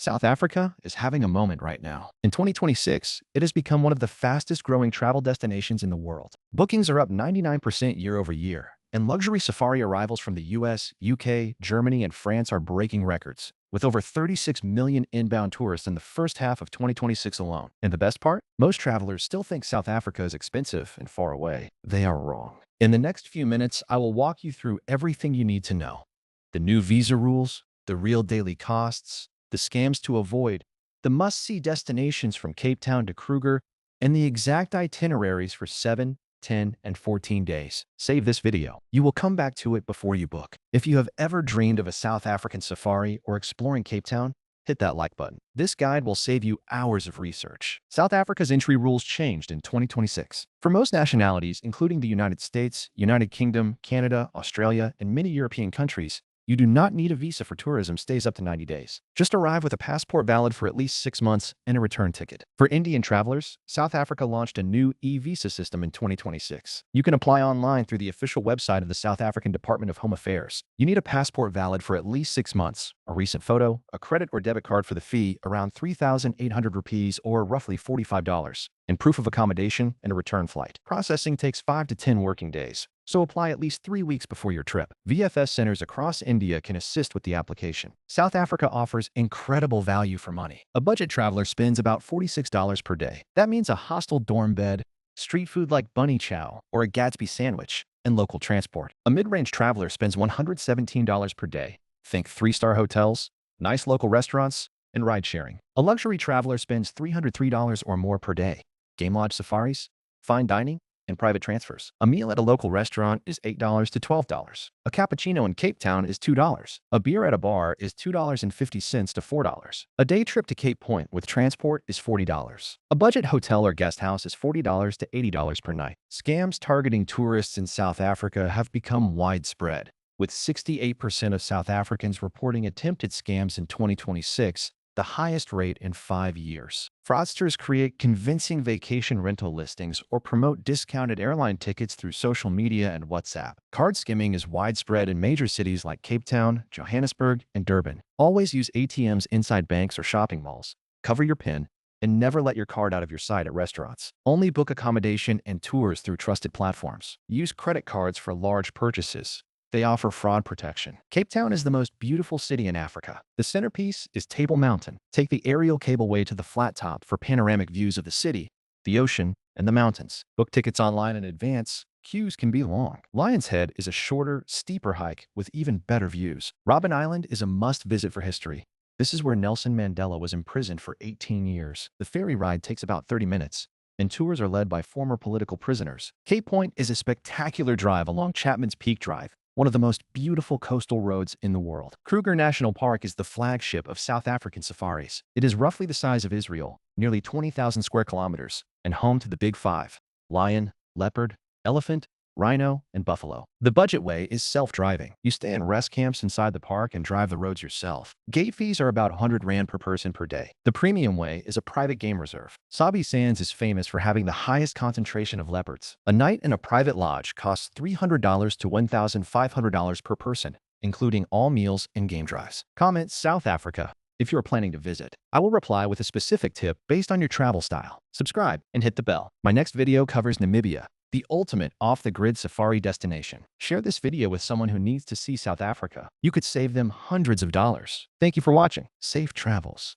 South Africa is having a moment right now. In 2026, it has become one of the fastest growing travel destinations in the world. Bookings are up 99% year over year, and luxury safari arrivals from the US, UK, Germany, and France are breaking records, with over 36 million inbound tourists in the first half of 2026 alone. And the best part? Most travelers still think South Africa is expensive and far away. They are wrong. In the next few minutes, I will walk you through everything you need to know. The new visa rules, the real daily costs, the scams to avoid, the must-see destinations from Cape Town to Kruger, and the exact itineraries for 7, 10, and 14 days. Save this video. You will come back to it before you book. If you have ever dreamed of a South African safari or exploring Cape Town, hit that like button. This guide will save you hours of research. South Africa's entry rules changed in 2026. For most nationalities, including the United States, United Kingdom, Canada, Australia, and many European countries, you do not need a visa for tourism stays up to 90 days. Just arrive with a passport valid for at least 6 months and a return ticket. For Indian travelers, South Africa launched a new e-visa system in 2026. You can apply online through the official website of the South African Department of Home Affairs. You need a passport valid for at least 6 months, a recent photo, a credit or debit card for the fee, around 3,800 rupees or roughly $45, and proof of accommodation and a return flight. Processing takes 5 to 10 working days, so apply at least 3 weeks before your trip. VFS centers across India can assist with the application. South Africa offers incredible value for money. A budget traveler spends about $46 per day. That means a hostel dorm bed, street food like bunny chow, or a Gatsby sandwich, and local transport. A mid-range traveler spends $117 per day. Think 3-star hotels, nice local restaurants, and ride-sharing. A luxury traveler spends $303 or more per day. Game lodge safaris, fine dining, and private transfers. A meal at a local restaurant is $8 to $12. A cappuccino in Cape Town is $2. A beer at a bar is $2.50 to $4. A day trip to Cape Point with transport is $40. A budget hotel or guest house is $40 to $80 per night. Scams targeting tourists in South Africa have become widespread, with 68% of South Africans reporting attempted scams in 2026, the highest rate in 5 years. Fraudsters create convincing vacation rental listings or promote discounted airline tickets through social media and WhatsApp. Card skimming is widespread in major cities like Cape Town, Johannesburg, and Durban. Always use ATMs inside banks or shopping malls. Cover your PIN and never let your card out of your sight at restaurants. Only book accommodation and tours through trusted platforms. Use credit cards for large purchases. They offer fraud protection. Cape Town is the most beautiful city in Africa. The centerpiece is Table Mountain. Take the aerial cableway to the flat top for panoramic views of the city, the ocean, and the mountains. Book tickets online in advance. Queues can be long. Lion's Head is a shorter, steeper hike with even better views. Robben Island is a must-visit for history. This is where Nelson Mandela was imprisoned for 18 years. The ferry ride takes about 30 minutes, and tours are led by former political prisoners. Cape Point is a spectacular drive along Chapman's Peak Drive, one of the most beautiful coastal roads in the world. Kruger National Park is the flagship of South African safaris. It is roughly the size of Israel, nearly 20,000 square kilometers, and home to the Big Five: lion, leopard, elephant, rhino, and buffalo. The budget way is self-driving. You stay in rest camps inside the park and drive the roads yourself. Gate fees are about 100 Rand per person per day. The premium way is a private game reserve. Sabi Sands is famous for having the highest concentration of leopards. A night in a private lodge costs $300 to $1,500 per person, including all meals and game drives. Comment South Africa if you are planning to visit. I will reply with a specific tip based on your travel style. Subscribe and hit the bell. My next video covers Namibia, the ultimate off-the-grid safari destination. Share this video with someone who needs to see South Africa. You could save them hundreds of dollars. Thank you for watching. Safe travels.